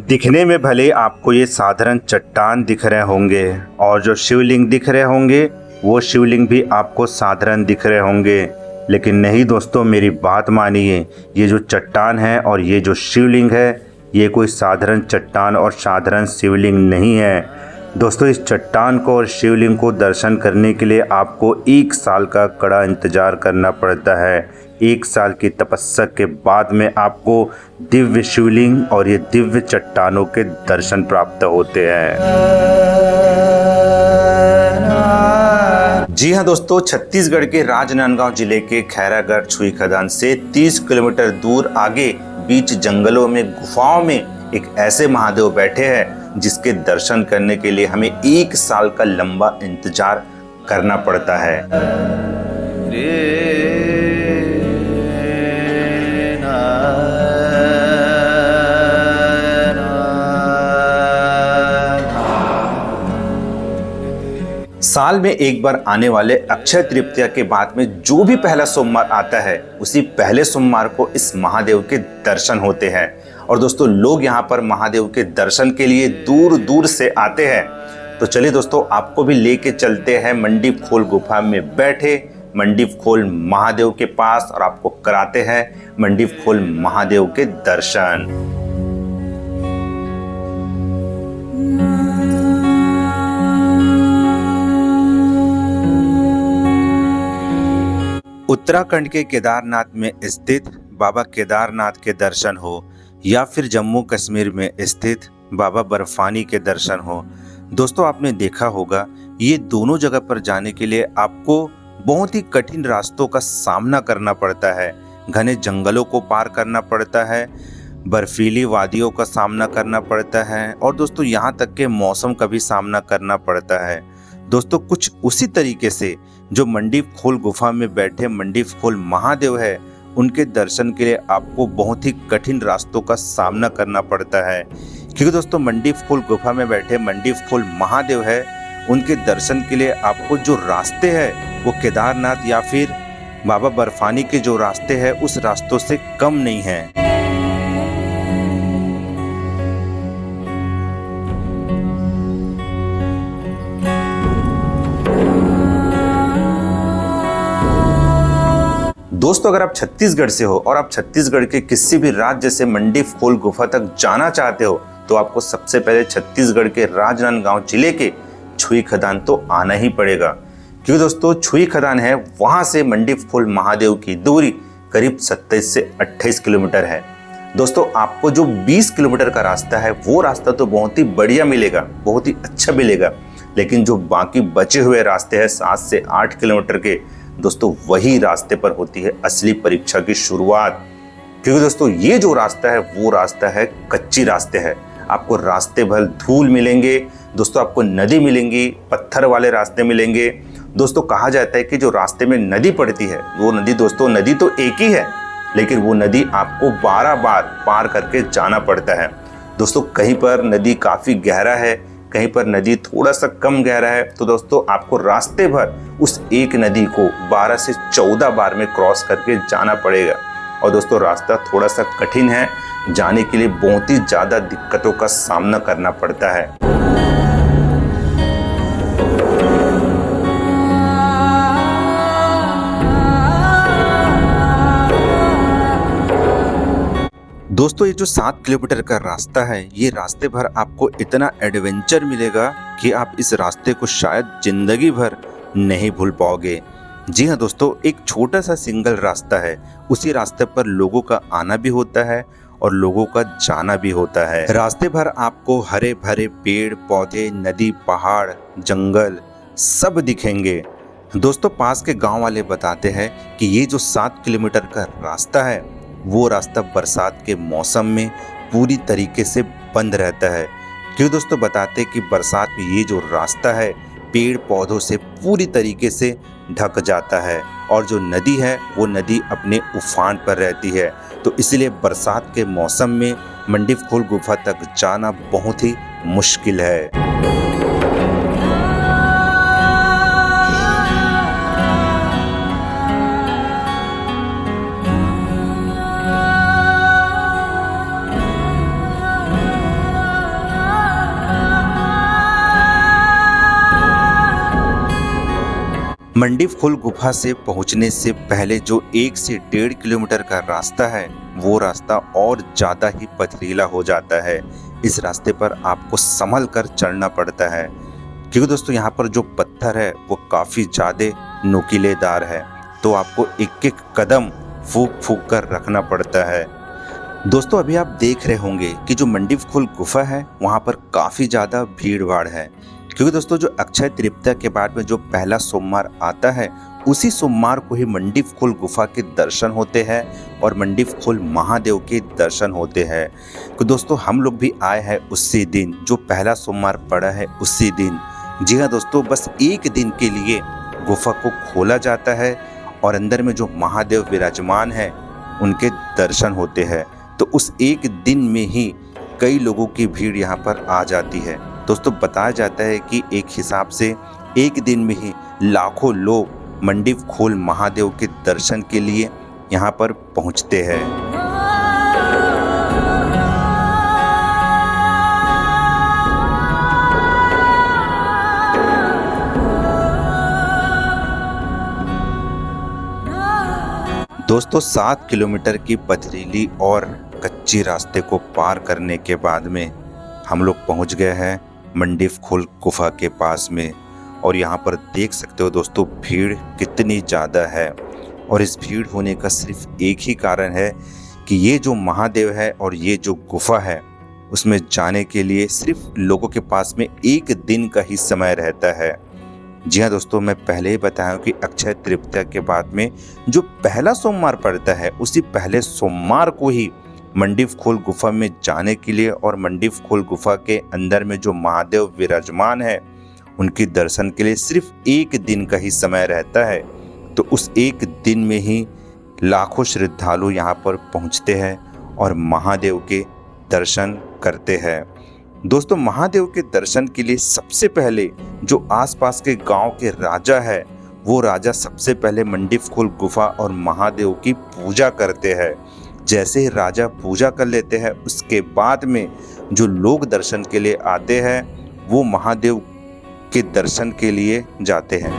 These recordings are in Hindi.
दिखने में भले आपको ये साधारण चट्टान दिख रहे होंगे और जो शिवलिंग दिख रहे होंगे वो शिवलिंग भी आपको साधारण दिख रहे होंगे, लेकिन नहीं दोस्तों, मेरी बात मानिए। ये जो चट्टान है और ये जो शिवलिंग है, ये कोई साधारण चट्टान और साधारण शिवलिंग नहीं है। दोस्तों, इस चट्टान को और शिवलिंग को दर्शन करने के लिए आपको 1 साल का कड़ा इंतज़ार करना पड़ता है। 1 साल की तपस्या के बाद में आपको दिव्य शिवलिंग और ये दिव्य चट्टानों के दर्शन प्राप्त होते हैं। जी हाँ दोस्तों, छत्तीसगढ़ के राजनांदगांव जिले के खैरागढ़ छुई खदान से 30 किलोमीटर दूर आगे बीच जंगलों में गुफाओं में एक ऐसे महादेव बैठे हैं जिसके दर्शन करने के लिए हमें 1 साल का लंबा इंतजार करना पड़ता है। साल में एक बार आने वाले अक्षय तृतीया के बाद में जो भी पहला सोमवार आता है, उसी पहले सोमवार को इस महादेव के दर्शन होते हैं। और दोस्तों, लोग यहाँ पर महादेव के दर्शन के लिए दूर दूर से आते हैं। तो चलिए दोस्तों, आपको भी लेके चलते हैं मंडीप खोल गुफा में बैठे मंडीप खोल महादेव के पास और आपको कराते हैं मंडीप खोल महादेव के दर्शन। उत्तराखंड के केदारनाथ में स्थित बाबा केदारनाथ के दर्शन हो या फिर जम्मू कश्मीर में स्थित बाबा बर्फानी के दर्शन हो, दोस्तों आपने देखा होगा ये दोनों जगह पर जाने के लिए आपको बहुत ही कठिन रास्तों का सामना करना पड़ता है। घने जंगलों को पार करना पड़ता है, बर्फीली वादियों का सामना करना पड़ता है और दोस्तों यहाँ तक के मौसम का भी सामना करना पड़ता है। दोस्तों, कुछ उसी तरीके से जो मंडीप खोल गुफा में बैठे मंडीप खोल महादेव है, उनके दर्शन के लिए आपको बहुत ही कठिन रास्तों का सामना करना पड़ता है। क्योंकि दोस्तों, मंडीप खोल गुफा में बैठे मंडीप खोल महादेव है, उनके दर्शन के लिए आपको जो रास्ते हैं वो केदारनाथ या फिर बाबा बर्फानी के जो रास्ते हैं उस रास्तों से कम नहीं है। दोस्तों, अगर आप छत्तीसगढ़ से हो और आप छत्तीसगढ़ के किसी भी राज्य से मंडीप खोल गुफा तक जाना चाहते हो तो आपको सबसे पहले छत्तीसगढ़ के राजनांदगांव जिले के छुई खदान तो आना ही पड़ेगा। क्योंकि दोस्तों, छुई खदान है, वहां से मंडीप खोल महादेव की दूरी करीब 27 से 28 किलोमीटर है। दोस्तों, आपको जो 20 किलोमीटर का रास्ता है वो रास्ता तो बहुत ही बढ़िया मिलेगा, बहुत ही अच्छा मिलेगा, लेकिन जो बाकी बचे हुए रास्ते हैं 7 से 8 किलोमीटर के, दोस्तों वही रास्ते पर होती है असली परीक्षा की शुरुआत। क्योंकि दोस्तों, ये जो रास्ता है वो रास्ता है कच्ची रास्ते है। आपको रास्ते भर धूल मिलेंगे, दोस्तों आपको नदी मिलेंगी, पत्थर वाले रास्ते मिलेंगे। दोस्तों, कहा जाता है कि जो रास्ते में नदी पड़ती है वो नदी, दोस्तों नदी तो एक ही है, लेकिन वो नदी आपको 12 बार पार करके जाना पड़ता है। दोस्तों, कहीं पर नदी काफ़ी गहरा है, कहीं पर नदी थोड़ा सा कम गहरा है, तो दोस्तों आपको रास्ते भर उस एक नदी को 12 से 14 बार में क्रॉस करके जाना पड़ेगा। और दोस्तों, रास्ता थोड़ा सा कठिन है, जाने के लिए बहुत ही ज़्यादा दिक्कतों का सामना करना पड़ता है। दोस्तों, ये जो 7 किलोमीटर का रास्ता है, ये रास्ते भर आपको इतना एडवेंचर मिलेगा कि आप इस रास्ते को शायद जिंदगी भर नहीं भूल पाओगे। जी हाँ दोस्तों, एक छोटा सा सिंगल रास्ता है, उसी रास्ते पर लोगों का आना भी होता है और लोगों का जाना भी होता है। रास्ते भर आपको हरे भरे पेड़ पौधे, नदी, पहाड़, जंगल सब दिखेंगे। दोस्तों, पास के गांव वाले बताते हैं कि ये जो 7 किलोमीटर का रास्ता है वो रास्ता बरसात के मौसम में पूरी तरीके से बंद रहता है। क्यों दोस्तों, बताते कि बरसात में ये जो रास्ता है पेड़ पौधों से पूरी तरीके से ढक जाता है और जो नदी है वो नदी अपने उफान पर रहती है। तो इसलिए बरसात के मौसम में मंडीप खोल गुफा तक जाना बहुत ही मुश्किल है। मंडीव खोल गुफा से पहुंचने से पहले जो 1 से 1.5 किलोमीटर का रास्ता है वो रास्ता और ज़्यादा ही पथरीला हो जाता है। इस रास्ते पर आपको संभल कर चढ़ना पड़ता है क्योंकि दोस्तों यहाँ पर जो पत्थर है वो काफ़ी ज़्यादा नुकीलेदार है, तो आपको एक एक कदम फूक फूक कर रखना पड़ता है। दोस्तों अभी आप देख रहे होंगे कि जो मंडीव खोल गुफा है वहाँ पर काफ़ी ज़्यादा भीड़ भाड़ है क्योंकि दोस्तों जो अक्षय तृतीया के बाद में जो पहला सोमवार आता है उसी सोमवार को ही मंडीव खोल गुफा के दर्शन होते हैं और मंडीव खोल महादेव के दर्शन होते हैं। तो दोस्तों हम लोग भी आए हैं उसी दिन, जो पहला सोमवार पड़ा है उसी दिन। जी हाँ दोस्तों, बस एक दिन के लिए गुफा को खोला जाता है और अंदर में जो महादेव विराजमान है उनके दर्शन होते हैं। तो उस एक दिन में ही कई लोगों की भीड़ यहाँ पर आ जाती है। दोस्तों बताया जाता है कि एक हिसाब से एक दिन में ही लाखों लोग मंडीव खोल महादेव के दर्शन के लिए यहाँ पर पहुँचते हैं। दोस्तों 7 किलोमीटर की पथरीली और कच्ची रास्ते को पार करने के बाद में हम लोग पहुंच गए हैं मंडीव खोल गुफा के पास में। और यहाँ पर देख सकते हो दोस्तों भीड़ कितनी ज़्यादा है, और इस भीड़ होने का सिर्फ एक ही कारण है कि ये जो महादेव है और ये जो गुफा है उसमें जाने के लिए सिर्फ लोगों के पास में एक दिन का ही समय रहता है। जी हाँ दोस्तों, मैं पहले ही बताया हूँ कि अक्षय तृतीया के बाद में जो पहला सोमवार पड़ता है उसी पहले सोमवार को ही मंडीव खोल गुफा में जाने के लिए और मंडीव खोल गुफा के अंदर में जो महादेव विराजमान है उनके दर्शन के लिए सिर्फ एक दिन का ही समय रहता है। तो उस एक दिन में ही लाखों श्रद्धालु यहाँ पर पहुँचते हैं और महादेव के दर्शन करते हैं। दोस्तों महादेव के दर्शन के लिए सबसे पहले जो आसपास के गांव के राजा है वो राजा सबसे पहले मंडीव खोल गुफा और महादेव की पूजा करते हैं। जैसे ही राजा पूजा कर लेते हैं उसके बाद में जो लोग दर्शन के लिए आते हैं वो महादेव के दर्शन के लिए जाते हैं।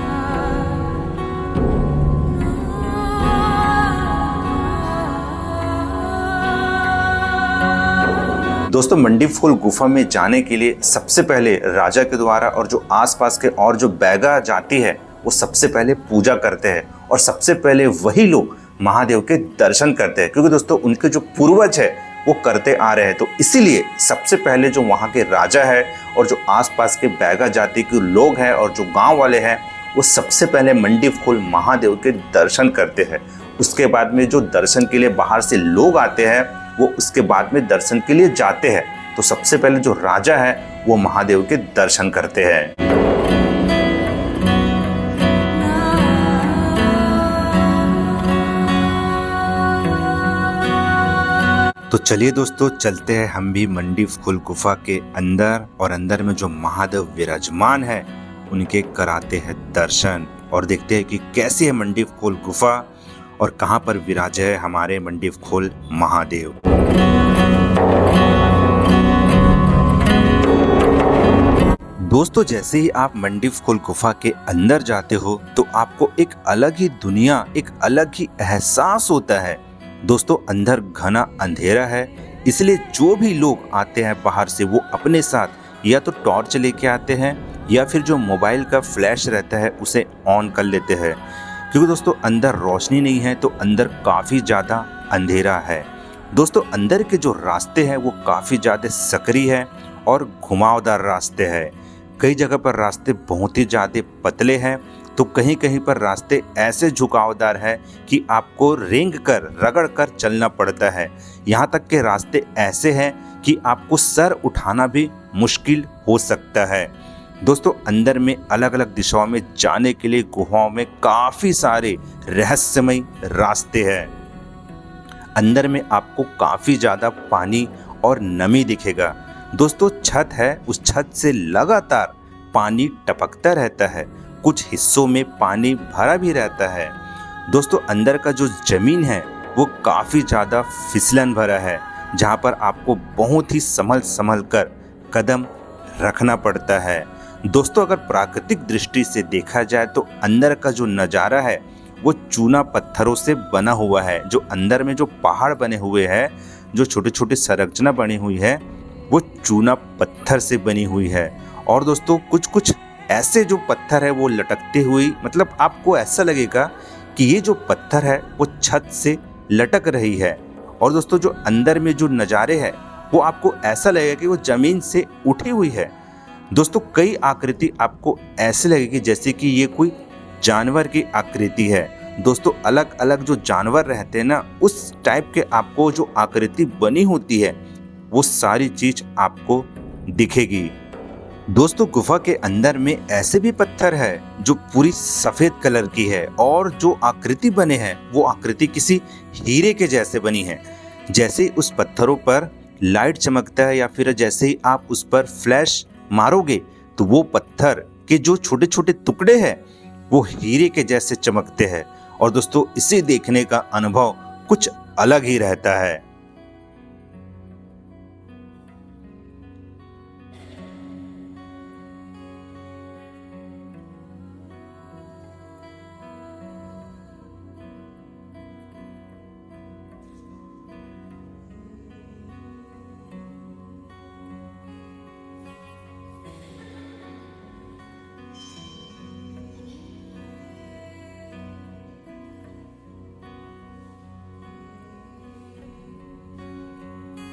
दोस्तों मंडीव खोल गुफा में जाने के लिए सबसे पहले राजा के द्वारा और जो आसपास के और जो बैगा जाति है वो सबसे पहले पूजा करते हैं और सबसे पहले वही लोग महादेव के दर्शन करते हैं, क्योंकि दोस्तों उनके जो पूर्वज है वो करते आ रहे हैं। तो इसीलिए सबसे पहले जो वहाँ के राजा है और जो आसपास के बैगा जाति के लोग हैं और जो गांव वाले हैं वो सबसे पहले मंडीव खोल महादेव के दर्शन करते हैं। उसके बाद में जो दर्शन के लिए बाहर से लोग आते हैं वो उसके बाद में दर्शन के लिए जाते हैं। तो सबसे पहले जो राजा है वो महादेव के दर्शन करते हैं। तो चलिए दोस्तों चलते हैं हम भी मंडीव खोल गुफा के अंदर, और अंदर में जो महादेव विराजमान है उनके कराते हैं दर्शन और देखते हैं कि कैसी है मंडीव खोल गुफा और कहाँ पर विराज है हमारे मंडीव खोल महादेव। दोस्तों जैसे ही आप मंडीव खोल गुफा के अंदर जाते हो तो आपको एक अलग ही दुनिया, एक अलग ही एहसास होता है। दोस्तों अंदर घना अंधेरा है, इसलिए जो भी लोग आते हैं बाहर से वो अपने साथ या तो टॉर्च लेके आते हैं या फिर जो मोबाइल का फ्लैश रहता है उसे ऑन कर लेते हैं, क्योंकि दोस्तों अंदर रोशनी नहीं है तो अंदर काफ़ी ज़्यादा अंधेरा है। दोस्तों अंदर के जो रास्ते हैं वो काफ़ी ज़्यादा सकरी है और घुमावदार रास्ते हैं। कई जगह पर रास्ते बहुत ही ज़्यादा पतले हैं तो कहीं कहीं पर रास्ते ऐसे झुकावदार हैं कि आपको रेंग कर रगड़ कर चलना पड़ता है। यहाँ तक के रास्ते ऐसे हैं कि आपको सर उठाना भी मुश्किल हो सकता है। दोस्तों अंदर में अलग अलग दिशाओं में जाने के लिए गुफाओं में काफ़ी सारे रहस्यमय रास्ते हैं। अंदर में आपको काफ़ी ज़्यादा पानी और नमी दिखेगा। दोस्तों छत है, उस छत से लगातार पानी टपकता रहता है, कुछ हिस्सों में पानी भरा भी रहता है। दोस्तों अंदर का जो ज़मीन है वो काफ़ी ज़्यादा फिसलन भरा है, जहाँ पर आपको बहुत ही संभल कर कदम रखना पड़ता है। दोस्तों अगर प्राकृतिक दृष्टि से देखा जाए तो अंदर का जो नज़ारा है वो चूना पत्थरों से बना हुआ है। जो अंदर में जो पहाड़ बने हुए हैं, जो छोटे छोटे संरचना बनी हुई है, वो चूना पत्थर से बनी हुई है। और दोस्तों कुछ कुछ ऐसे जो पत्थर है वो लटकते हुए, मतलब आपको ऐसा लगेगा कि ये जो पत्थर है वो छत से लटक रही है। और दोस्तों जो अंदर में जो नज़ारे हैं वो आपको ऐसा लगेगा कि वो ज़मीन से उठी हुई है। दोस्तों कई आकृति आपको ऐसे लगेगी जैसे कि ये कोई जानवर की आकृति है। दोस्तों अलग अलग जो जानवर रहते हैं ना, उस टाइप के आपको जो आकृति बनी होती है वो सारी चीज आपको दिखेगी। दोस्तों गुफा के अंदर में ऐसे भी पत्थर है जो पूरी सफेद कलर की है और जो आकृति बने हैं वो आकृति किसी हीरे के जैसे बनी है। जैसे ही उस पत्थरों पर लाइट चमकता है या फिर जैसे ही आप उस पर फ्लैश मारोगे तो वो पत्थर के जो छोटे छोटे टुकड़े हैं वो हीरे के जैसे चमकते हैं। और दोस्तों इसे देखने का अनुभव कुछ अलग ही रहता है।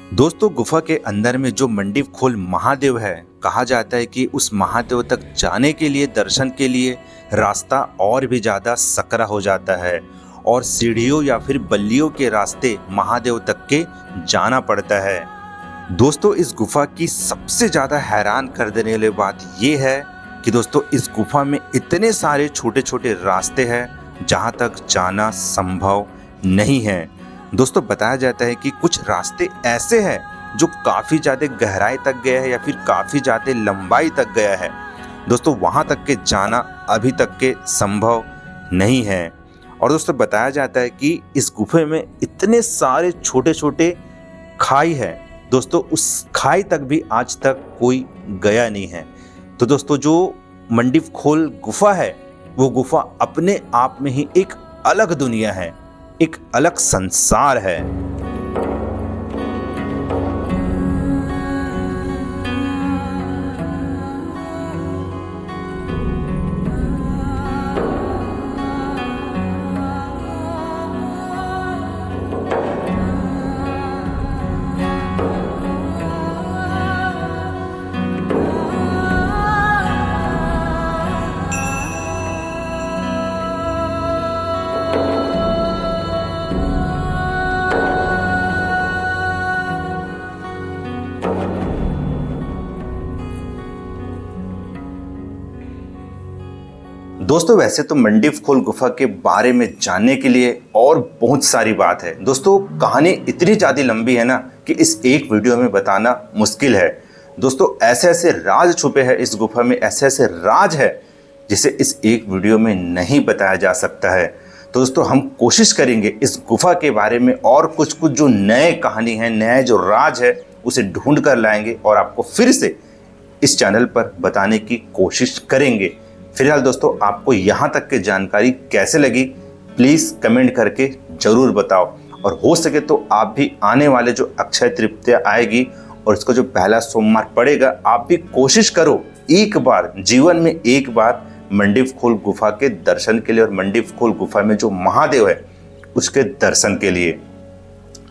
दोस्तों गुफा के अंदर में जो मंडीव खोल महादेव है, कहा जाता है कि उस महादेव तक जाने के लिए, दर्शन के लिए रास्ता और भी ज़्यादा सकरा हो जाता है और सीढ़ियों या फिर बल्लियों के रास्ते महादेव तक के जाना पड़ता है। दोस्तों इस गुफा की सबसे ज़्यादा हैरान कर देने वाली बात ये है कि दोस्तों इस गुफा में इतने सारे छोटे छोटे रास्ते हैं जहाँ तक जाना संभव नहीं है। दोस्तों बताया जाता है कि कुछ रास्ते ऐसे हैं जो काफ़ी ज़्यादा गहराई तक गया है या फिर काफ़ी ज़्यादा लंबाई तक गया है। दोस्तों वहाँ तक के जाना अभी तक के संभव नहीं है। और दोस्तों बताया जाता है कि इस गुफे में इतने सारे छोटे छोटे खाई है, दोस्तों उस खाई तक भी आज तक कोई गया नहीं है। तो दोस्तों जो मंडीव खोल गुफा है वो गुफा अपने आप में ही एक अलग दुनिया है, एक अलग संसार है। दोस्तों वैसे तो मंडीव खोल गुफा के बारे में जानने के लिए और बहुत सारी बात है। दोस्तों कहानी इतनी ज़्यादा लंबी है ना कि इस एक वीडियो में बताना मुश्किल है। दोस्तों ऐसे ऐसे राज छुपे हैं इस गुफा में, ऐसे ऐसे राज है जिसे इस एक वीडियो में नहीं बताया जा सकता है। तो दोस्तों हम कोशिश करेंगे इस गुफा के बारे में और कुछ कुछ जो नए कहानी है, नए जो राज है उसे ढूंढ कर लाएंगे और आपको फिर से इस चैनल पर बताने की कोशिश करेंगे। फिलहाल दोस्तों आपको यहाँ तक की जानकारी कैसे लगी प्लीज़ कमेंट करके ज़रूर बताओ। और हो सके तो आप भी आने वाले जो अक्षय तृतीया आएगी और इसका जो पहला सोमवार पड़ेगा, आप भी कोशिश करो एक बार, जीवन में एक बार मंडीव खोल गुफा के दर्शन के लिए और मंडीव खोल गुफा में जो महादेव है उसके दर्शन के लिए।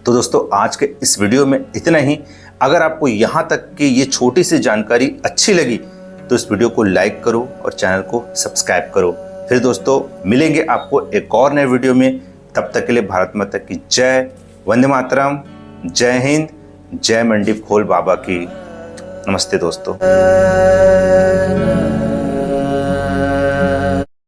तो दोस्तों आज के इस वीडियो में इतना ही। अगर आपको यहाँ तक की ये छोटी सी जानकारी अच्छी लगी तो इस वीडियो को लाइक करो और चैनल को सब्सक्राइब करो। फिर दोस्तों मिलेंगे आपको एक और नए वीडियो में। तब तक के लिए भारत माता की जय, वंदे मातरम, जय हिंद, जय मंडीव खोल बाबा की। नमस्ते दोस्तों।